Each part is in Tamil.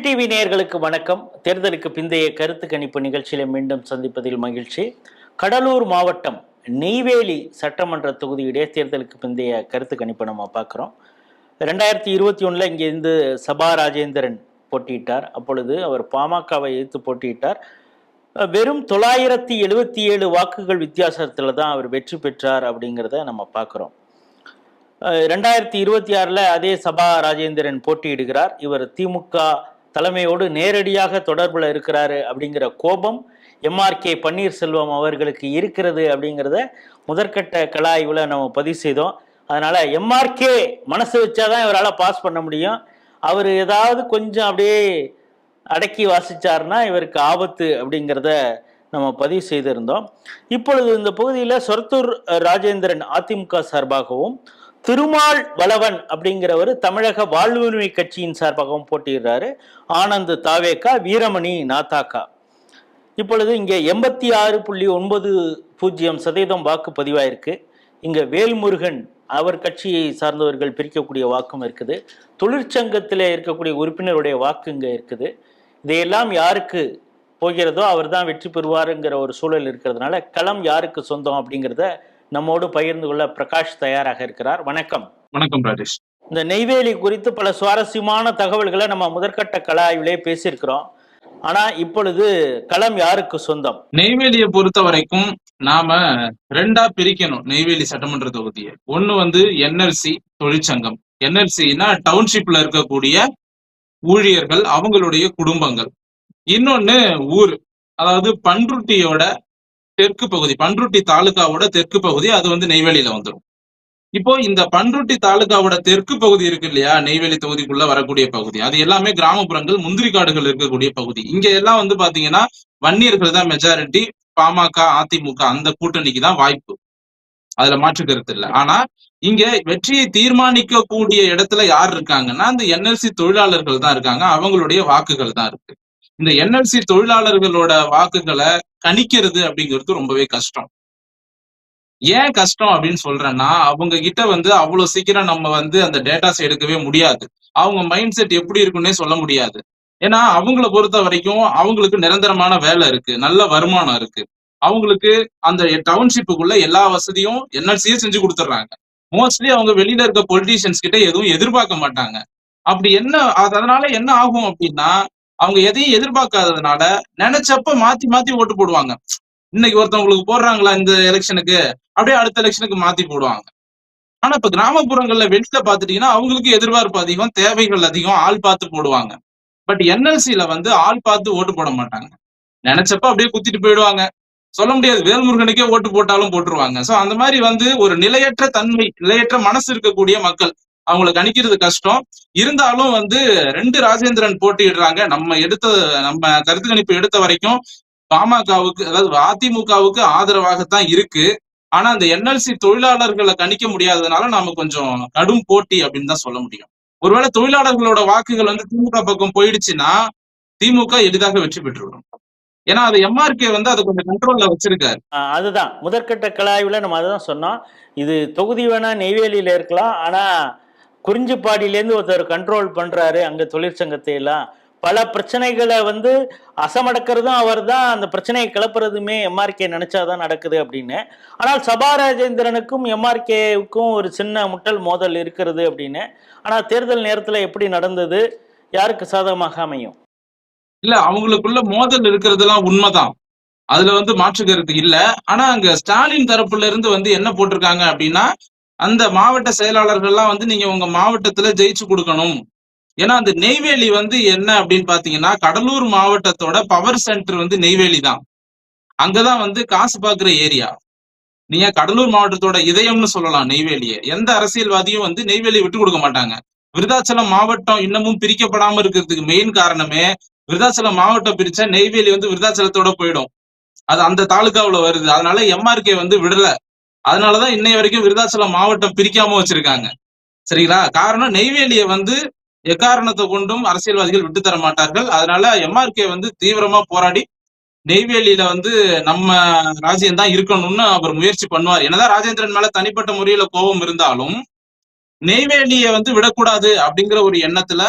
டிவி நேயர்களுக்கு வணக்கம். தேர்தலுக்கு பிந்தைய கருத்து கணிப்பு நிகழ்ச்சியில மீண்டும் சந்திப்பதில் மகிழ்ச்சி. கடலூர் மாவட்டம் நெய்வேலி சட்டமன்ற தொகுதி இடைத்தேர்தலுக்கு பிந்தைய கருத்து கணிப்பை நம்ம பார்க்குறோம். 2021 இங்கிருந்து சபா ராஜேந்திரன் போட்டியிட்டார். அப்பொழுது அவர் பாமகவை எதிர்த்து போட்டியிட்டார். வெறும் 977 வாக்குகள் வித்தியாசத்தில் தான் அவர் வெற்றி பெற்றார் அப்படிங்கிறத நம்ம பார்க்குறோம். 2026 அதே சபா ராஜேந்திரன் போட்டியிடுகிறார். இவர் திமுக தலைமையோடு நேரடியாக தொடர்பில் இருக்கிறாரு அப்படிங்கிற கோபம் எம்ஆர்கே பன்னீர்செல்வம் அவர்களுக்கு இருக்கிறது அப்படிங்கிறத முதற்கட்ட கலாய்வில் நம்ம பதிவு செய்தோம். அதனால எம்ஆர்கே மனசு வச்சாதான் இவரால் பாஸ் பண்ண முடியும். அவர் ஏதாவது கொஞ்சம் அப்படியே அடக்கி வாசிச்சார்னா இவருக்கு ஆபத்து அப்படிங்கிறத நம்ம பதிவு செய்திருந்தோம். இப்பொழுது இந்த பகுதியில் சொரத்தூர் ராஜேந்திரன் அதிமுக சார்பாகவும், திருமால் வளவன் அப்படிங்கிறவர் தமிழக வாழ்வுரிமை கட்சியின் சார்பாகவும் போட்டியிடுறாரு. ஆனந்த் தாவேகா, வீரமணி நாதாக்கா. இப்பொழுது இங்கே 86.90% வாக்கு பதிவாயிருக்கு. இங்கே வேல்முருகன் அவர் கட்சியை சார்ந்தவர்கள் பிரிக்கக்கூடிய வாக்கும் இருக்குது. தொழிற்சங்கத்தில் இருக்கக்கூடிய உறுப்பினருடைய வாக்கு இங்கே இருக்குது. இதையெல்லாம் யாருக்கு போகிறதோ அவர் தான் வெற்றி பெறுவாருங்கிற ஒரு சூழல் இருக்கிறதுனால களம் யாருக்கு சொந்தம் அப்படிங்கிறத நம்மோடு பகிர்ந்து கொள்ள பிரகாஷ் தயாராக இருக்கிறார். வணக்கம். வணக்கம் ராஜேஷ். இந்த நெய்வேலி குறித்து பல சுவாரஸ்யமான தகவல்களை நம்ம முதற்கட்ட கலாய்விலே பேசியிருக்கிறோம். ஆனா இப்பொழுது களம் யாருக்கு சொந்தம்? நெய்வேலியை பொறுத்த வரைக்கும் நாம ரெண்டா பிரிக்கணும். நெய்வேலி சட்டமன்ற தொகுதியை ஒண்ணு என்எல்சி தொழிற்சங்கம். என்எல்சினா டவுன்ஷிப்ல இருக்கக்கூடிய ஊழியர்கள், அவங்களுடைய குடும்பங்கள். இன்னொன்னு ஊர், அதாவது பண்ருட்டியோட தெற்கு பகுதி, பண்ருட்டி தாலுகாவோட தெற்கு பகுதி, அது நெய்வேலியில வந்துடும். இப்போ இந்த பண்ருட்டி தாலுகாவோட தெற்கு பகுதி இருக்கு இல்லையா, நெய்வேலி தொகுதிக்குள்ள வரக்கூடிய பகுதி, அது எல்லாமே கிராமப்புறங்கள், முந்திரி காடுகள் இருக்கக்கூடிய பகுதி. இங்க எல்லாம் பாத்தீங்கன்னா வன்னியர்கள் தான் மெஜாரிட்டி. பாமக, அதிமுக அந்த கூட்டணிக்கு தான் வாய்ப்பு, அதுல மாற்று கருத்து இல்லை. ஆனா இங்க வெற்றியை தீர்மானிக்க கூடிய இடத்துல யார் இருக்காங்கன்னா இந்த என்எல்சி தொழிலாளர்கள் தான் இருக்காங்க. அவங்களுடைய வாக்குகள் தான் இருக்கு. இந்த என்எல்சி தொழிலாளர்களோட வாக்குகளை கணிக்கிறது அப்படிங்கிறது ரொம்பவே கஷ்டம். ஏன் கஷ்டம் அப்படின்னு சொல்றேன்னா, அவங்க கிட்ட அவ்வளவு சீக்கிரம் நம்ம அந்த டேட்டாஸ் எடுக்கவே முடியாது. அவங்க மைண்ட் செட் எப்படி இருக்குன்னே சொல்ல முடியாது. ஏன்னா அவங்கள பொறுத்த வரைக்கும் அவங்களுக்கு நிரந்தரமான வேலை இருக்கு, நல்ல வருமானம் இருக்கு. அவங்களுக்கு அந்த டவுன்ஷிப்புக்குள்ள எல்லா வசதியும் என்எல்சியே செஞ்சு கொடுத்துட்றாங்க. மோஸ்ட்லி அவங்க வெளியில இருக்க பொலிட்டீஷியன்ஸ் கிட்ட எதுவும் எதிர்பார்க்க மாட்டாங்க. அப்படி அதனால என்ன ஆகும் அப்படின்னா, அவங்க எதையும் எதிர்பார்க்காததுனால நினைச்சப்ப மாத்தி மாத்தி ஓட்டு போடுவாங்க. இன்னைக்கு ஒருத்தவங்களுக்கு போடுறாங்களா இந்த எலெக்ஷனுக்கு, அப்படியே அடுத்த எலெக்ஷனுக்கு மாத்தி போடுவாங்க. ஆனா இப்ப கிராமப்புறங்கள்ல வெளியில பாத்துட்டீங்கன்னா அவங்களுக்கு எதிர்பார்ப்பு அதிகம், தேவைகள் அதிகம், ஆள் பார்த்து போடுவாங்க. பட் என்எல்சில ஆள் பார்த்து ஓட்டு போட மாட்டாங்க. நினைச்சப்ப அப்படியே குத்திட்டு போயிடுவாங்க. சொல்ல முடியாது, வேல்முருகனுக்கே ஓட்டு போட்டாலும் போட்டுருவாங்க. சோ அந்த மாதிரி ஒரு நிலையற்ற தன்மை, நிலையற்ற மனசு இருக்கக்கூடிய மக்கள், அவங்களை கணிக்கிறது கஷ்டம். இருந்தாலும் 2 ராஜேந்திரன் போட்டியிடுறாங்க. நம்ம கருத்து கணிப்பு எடுத்த வரைக்கும் பாமகவுக்கு, அதாவது அதிமுகவுக்கு ஆதரவாகத்தான் இருக்கு. ஆனா அந்த என்எல்சி தொழிலாளர்களை கணிக்க முடியாததுனால நாம கொஞ்சம் கடும் போட்டி அப்படின்னு தான் சொல்ல முடியும். ஒருவேளை தொழிலாளர்களோட வாக்குகள் திமுக பக்கம் போயிடுச்சுன்னா திமுக எளிதாக வெற்றி பெற்றுவிடும். ஏன்னா அது எம்ஆர்கே அதை கொஞ்சம் கண்ட்ரோல்ல வச்சிருக்காரு. அதுதான் முதற்கட்ட கலாய்வுல நம்ம அதுதான் சொன்னோம். இது தொகுதி வேணா நெய்வேலியில இருக்கலாம், ஆனா குறிஞ்சிப்பாடியிலேருந்து ஒருத்தர் கண்ட்ரோல் பண்றாரு அங்க தொழிற்சங்கத்தை எல்லாம். பல பிரச்சனைகளை அசமடக்கிறதும் அவர் தான், அந்த பிரச்சனையை கிளப்புறதுமே எம்ஆர்கே நினைச்சாதான் நடக்குது அப்படின்னு. ஆனால் சபா ராஜேந்திரனுக்கும் எம்ஆர்கேவுக்கும் ஒரு சின்ன முட்டல் மோதல் இருக்கிறது அப்படின்னு. ஆனா தேர்தல் நேரத்துல எப்படி நடந்தது, யாருக்கு சாதகமாக அமையும்? இல்ல, அவங்களுக்குள்ள மோதல் இருக்கிறதுலாம் உண்மைதான், அதுல மாற்று கருத்து இல்ல. ஆனா அங்க ஸ்டாலின் தரப்புல இருந்து என்ன போட்டிருக்காங்க அப்படின்னா, அந்த மாவட்ட செயலாளர்கள்லாம் நீங்க உங்க மாவட்டத்துல ஜெயிச்சு கொடுக்கணும். ஏன்னா அந்த நெய்வேலி என்ன அப்படின்னு பாத்தீங்கன்னா, கடலூர் மாவட்டத்தோட பவர் சென்டர் நெய்வேலி தான். அங்கதான் காசு பாக்குற ஏரியா. நீங்க கடலூர் மாவட்டத்தோட இதயம்னு சொல்லலாம் நெய்வேலியை. எந்த அரசியல்வாதியும் நெய்வேலியை விட்டு கொடுக்க மாட்டாங்க. விருதாச்சலம் மாவட்டம் இன்னமும் பிரிக்கப்படாம இருக்கிறதுக்கு மெயின் காரணமே, விருதாச்சலம் மாவட்டம் பிரிச்சா நெய்வேலி விருதாச்சலத்தோட போயிடும். அது அந்த தாலுகாவுல வருது. அதனால எம்ஆர்கே விடல. அதனாலதான் இன்னைய வரைக்கும் விருதாச்சலம் மாவட்டம் பிரிக்காம வச்சிருக்காங்க. சரிங்களா? காரணம், நெய்வேலியை எக்காரணத்தை கொண்டும் அரசியல்வாதிகள் விட்டு தர மாட்டார்கள். அதனால எம்ஆர்கே தீவிரமா போராடி நெய்வேலியில நம்ம ராஜ்யம் தான் இருக்கணும்னு அவர் முயற்சி பண்ணுவார். என்னதான் ராஜேந்திரன் மேல தனிப்பட்ட முறையில கோபம் இருந்தாலும் நெய்வேலியை விடக்கூடாது அப்படிங்கிற ஒரு எண்ணத்துல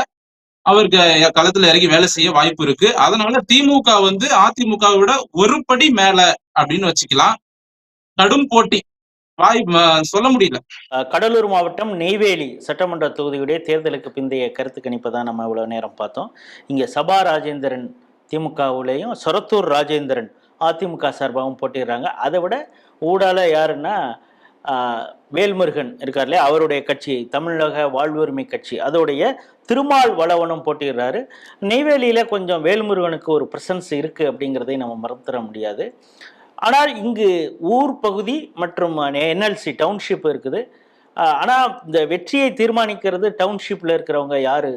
அவருக்கு களத்துல இறங்கி வேலை செய்ய வாய்ப்பு இருக்கு. அதனால திமுக வந்து அதிமுகவை விட ஒரு படி மேல அப்படின்னு வச்சுக்கலாம். கடும் போட்டி சொல்ல முடியல. கடலூர் மாவட்டம் நெய்வேலி சட்டமன்ற தொகுதியுடைய தேர்தலுக்கு பிந்தைய கருத்து கணிப்பை தான் நம்ம இவ்வளவு நேரம் பார்த்தோம். இங்க சபா ராஜேந்திரன் திமுகவுலையும் சொரத்தூர் ராஜேந்திரன் அதிமுக சார்பாகவும் போட்டிடுறாங்க. அதை விட ஊடால யாருன்னா வேல்முருகன் இருக்கார் இல்லையா, அவருடைய கட்சி தமிழக வாழ்வுரிமை கட்சி அதோடைய திருமால் வளவனும் போட்டிடுறாரு. நெய்வேலியில கொஞ்சம் வேல்முருகனுக்கு ஒரு பிரசன்ஸ் இருக்கு அப்படிங்கிறதை நம்ம மறந்துட முடியாது. ஆனால் இங்கு ஊர் பகுதி மற்றும் என்எல்சி டவுன்ஷிப் இருக்குது. ஆனால் இந்த வெற்றியை தீர்மானிக்கிறது டவுன்ஷிப்பில் இருக்கிறவங்க யார்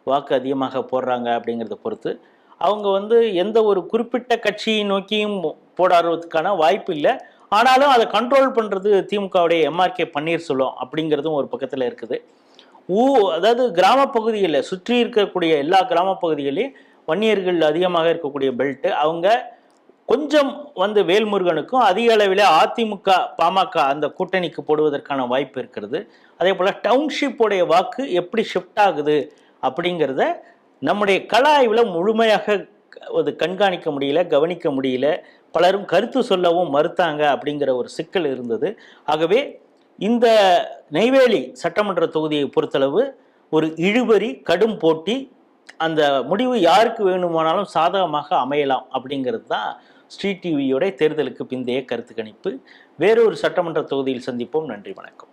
வாக்கு அதிகமாக போடுறாங்க அப்படிங்கிறத பொறுத்து. அவங்க வந்து எந்த ஒரு குறிப்பிட்ட கட்சியை நோக்கியும் போடாடுறதுக்கான வாய்ப்பு இல்லை. ஆனாலும் அதை கண்ட்ரோல் பண்ணுறது திமுகவுடைய எம்ஆர்கே பன்னீர்செல்வம் அப்படிங்கிறதும் ஒரு பக்கத்தில் இருக்குது. அதாவது கிராம பகுதிகளில் சுற்றி இருக்கக்கூடிய எல்லா கிராம பகுதிகளையும் வன்னியர்கள் அதிகமாக இருக்கக்கூடிய பெல்ட்டு அவங்க கொஞ்சம் வந்து வேல்முருகனுக்கும் அதிக அளவில் அதிமுக பாமக அந்த கூட்டணிக்கு போடுவதற்கான வாய்ப்பு இருக்கிறது. அதே போல் டவுன்ஷிப்போடைய வாக்கு எப்படி ஷிஃப்ட் ஆகுது அப்படிங்கிறத நம்முடைய கள ஆய்வில் முழுமையாக கண்காணிக்க முடியல, கவனிக்க முடியல. பலரும் கருத்து சொல்லவும் மறுத்தாங்க அப்படிங்கிற ஒரு சிக்கல் இருந்தது. ஆகவே இந்த நெய்வேலி சட்டமன்ற தொகுதியை பொறுத்தளவு ஒரு இழுபறி, கடும் போட்டி, அந்த முடிவு யாருக்கு வேணுமானாலும் சாதகமாக அமையலாம் அப்படிங்கிறது தான் ஸ்ட்ரீட் டிவியோட தேர்தலுக்கு பிந்தைய கருத்து கணிப்பு. வேறொரு சட்டமன்ற தொகுதியில் சந்திப்போம். நன்றி, வணக்கம்.